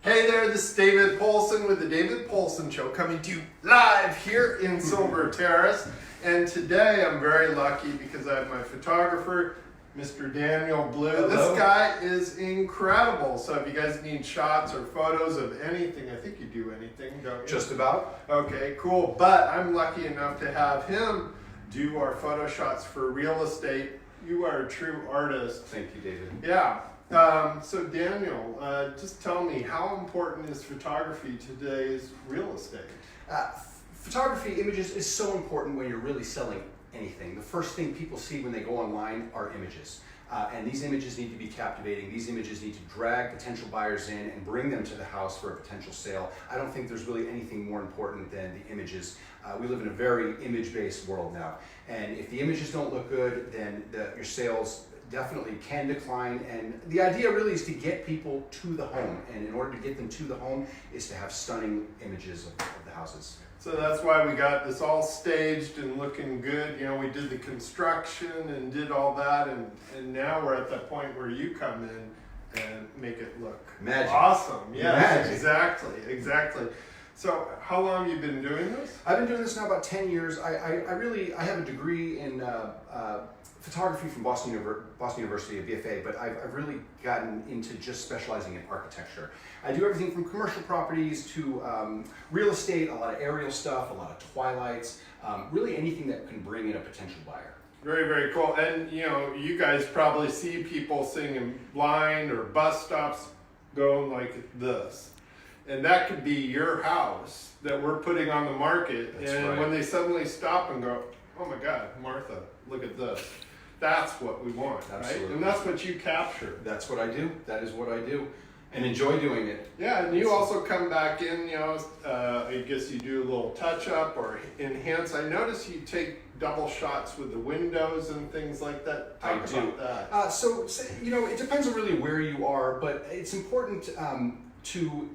Hey there, this is David Poulsen with the David Poulsen Show, coming to you live here in Silver Terrace. And today I'm very lucky because I have my photographer, Mr. Daniel Blue. Hello. This guy is incredible. So if you guys need shots or photos of anything, I think you do anything, don't you? Just about. Okay, cool. But I'm lucky enough to have him do our photo shots for real estate. You are a true artist. Thank you, David. Yeah. So Daniel, just tell me, how important is photography to today's real estate? Photography, images is so important when you're really selling anything. The first thing people see when they go online are images. And these images need to be captivating. These images need to drag potential buyers in and bring them to the house for a potential sale. I don't think there's really anything more important than the images. We live in a very image-based world now. And if the images don't look good, then your sales definitely can decline. And the idea really is to get people to the home. And in order to get them to the home is to have stunning images of the houses. So that's why we got this all staged and looking good. You know, we did the construction and did all that, and now we're at that point where you come in and make it look Magic. Awesome. Yeah, Magic. exactly. So how long have you been doing this? I've been doing this now about 10 years. I have a degree in photography from Boston University, a BFA, but I've really gotten into just specializing in architecture. I do everything from commercial properties to real estate, a lot of aerial stuff, a lot of twilights, really anything that can bring in a potential buyer. Very, very cool. And you know, you guys probably see people singing blind or bus stops going like this. And that could be your house that we're putting on the market. That's and right. When they suddenly stop and go, oh my God, Martha, look at this. That's what we want, Absolutely. right? And that's what you capture. That's what I do. That is what I do. And enjoy doing it. Yeah, and you also come back in, you know, I guess you do a little touch up or enhance. I notice you take double shots with the windows and things like that. Talk about that. So, you know, it depends on really where you are, but it's important to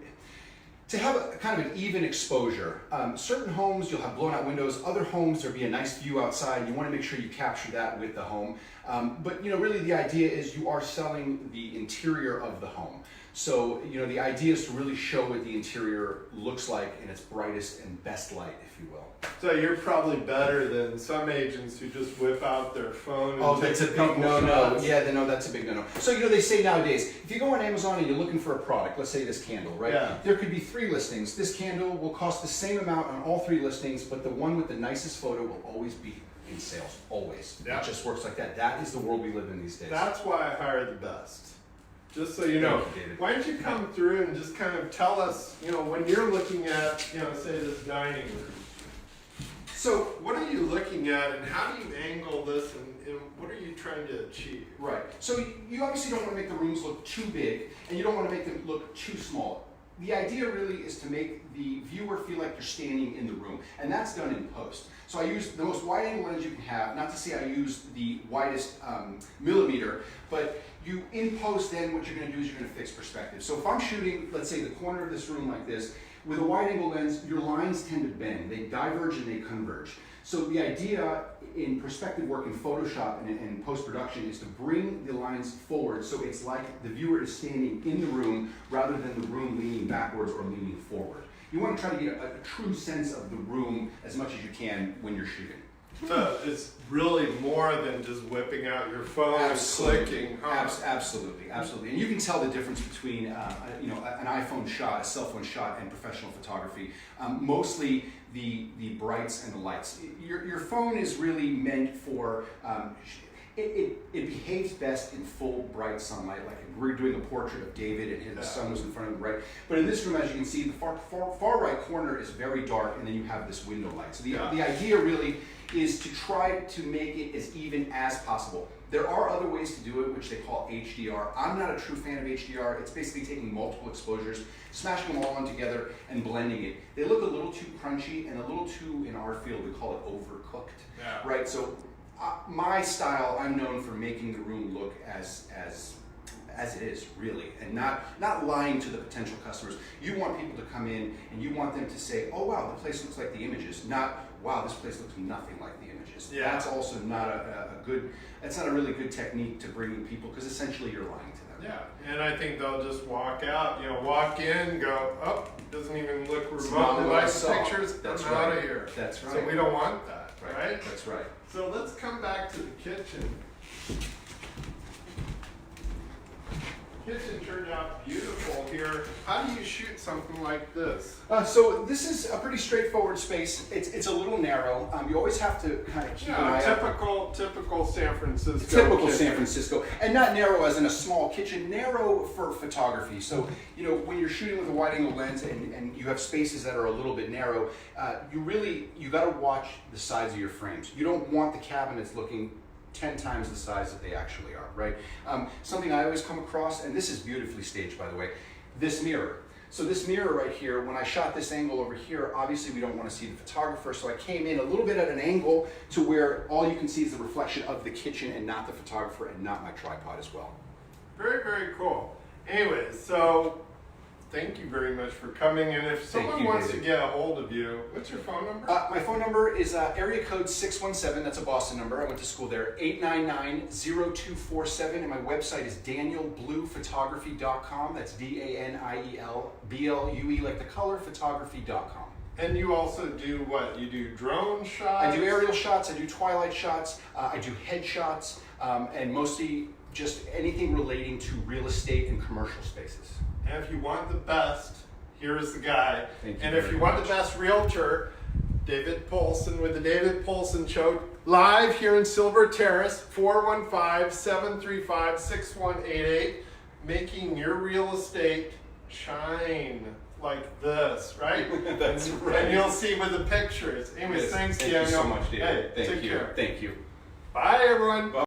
have a kind of an even exposure. Certain homes, you'll have blown out windows. Other homes, there'll be a nice view outside. You want to make sure you capture that with the home. But, you know, really the idea is you are selling the interior of the home. So, you know, the idea is to really show what the interior looks like in its brightest and best light, if you will. So you're probably better than some agents who just whip out their phone and Oh, take that's a a big couple no-no. shots. Yeah, no, that's a big no-no. So, you know, they say nowadays, if you go on Amazon and you're looking for a product, let's say this candle, right? Yeah. There could be 3 listings. This candle will cost the same amount on all 3 listings, but the one with the nicest photo will always be in sales, always. Yeah. It just works like that. That is the world we live in these days. That's why I hire the best. Just so you know. Thank you, David. Why don't you come through and just kind of tell us, you know, when you're looking at, you know, say this dining room. So what are you looking at and how do you angle this and what are you trying to achieve? Right. So you obviously don't want to make the rooms look too big and you don't want to make them look too small. The idea really is to make the viewer feel like you're standing in the room, and that's done in post. So I use the most wide angle lens you can have, not to say I use the widest millimeter, but you in post then what you're going to do is you're going to fix perspective. So if I'm shooting, let's say the corner of this room like this, with a wide angle lens, your lines tend to bend. They diverge and they converge. So the idea in perspective work in Photoshop and post-production is to bring the lines forward so it's like the viewer is standing in the room rather than the room leaning backwards or leaning forward. You want to try to get a true sense of the room as much as you can when you're shooting. So it's really more than just whipping out your phone and clicking. Huh? Absolutely. And you can tell the difference between you know, an iPhone shot, a cell phone shot, and professional photography. Mostly the brights and the lights. Your phone is really meant for, it behaves best in full bright sunlight, like if we're doing a portrait of David and the sun was in front of him, right? But in this room, as you can see, the far right corner is very dark, and then you have this window light. So the idea really is to try to make it as even as possible. There are other ways to do it, which they call HDR. I'm not a true fan of HDR. It's basically taking multiple exposures, smashing them all on together, and blending it. They look a little too crunchy and a little too, in our field, we call it overcooked, right? So my style, I'm known for making the room look as it is, really, and not lying to the potential customers. You want people to come in and you want them to say, oh wow, the place looks like the images, not wow, this place looks nothing like the images. Yeah. That's also not that's not a really good technique to bring in people, because essentially you're lying to them. Yeah, and I think they'll just walk out, walk in, go, oh, doesn't even look remotely like the pictures, That's I'm right. out of here. That's right. So we don't want that, right? That's right. So let's come back to the kitchen. Kitchen turned out beautiful here. How do you shoot something like this? So this is a pretty straightforward space. It's a little narrow. You always have to kind of keep an eye out. Typical San Francisco. Typical kitchen. San Francisco, and not narrow as in a small kitchen, narrow for photography. So, when you're shooting with a wide angle lens and you have spaces that are a little bit narrow, you got to watch the size of your frames. You don't want the cabinets looking 10 times the size that they actually are, right? Something I always come across, and this is beautifully staged, by the way, this mirror. So this mirror right here, when I shot this angle over here, obviously we don't want to see the photographer, so I came in a little bit at an angle to where all you can see is the reflection of the kitchen and not the photographer and not my tripod as well. Very, very cool. Anyways, so thank you very much for coming in. If someone wants to get a hold of you, what's your phone number? My phone number is area code 617, that's a Boston number, I went to school there, 899-0247, and my website is danielbluephotography.com, that's DANIELBLUE, like the color, photography.com. And you also do what? You do drone shots? I do aerial shots, I do twilight shots, I do head shots, and mostly just anything relating to real estate and commercial spaces. And if you want the best, here is the guy. Thank you and if very you want much. the best realtor, David Poulsen with the David Poulsen Show, live here in Silver Terrace, 415-735-6188, making your real estate shine like this, right? That's right. And you'll see with the pictures. Anyways, Yes. thanks, Thank Daniel. you so much, David. Hey, Thank take you. care. Thank you. Bye, everyone. Bye.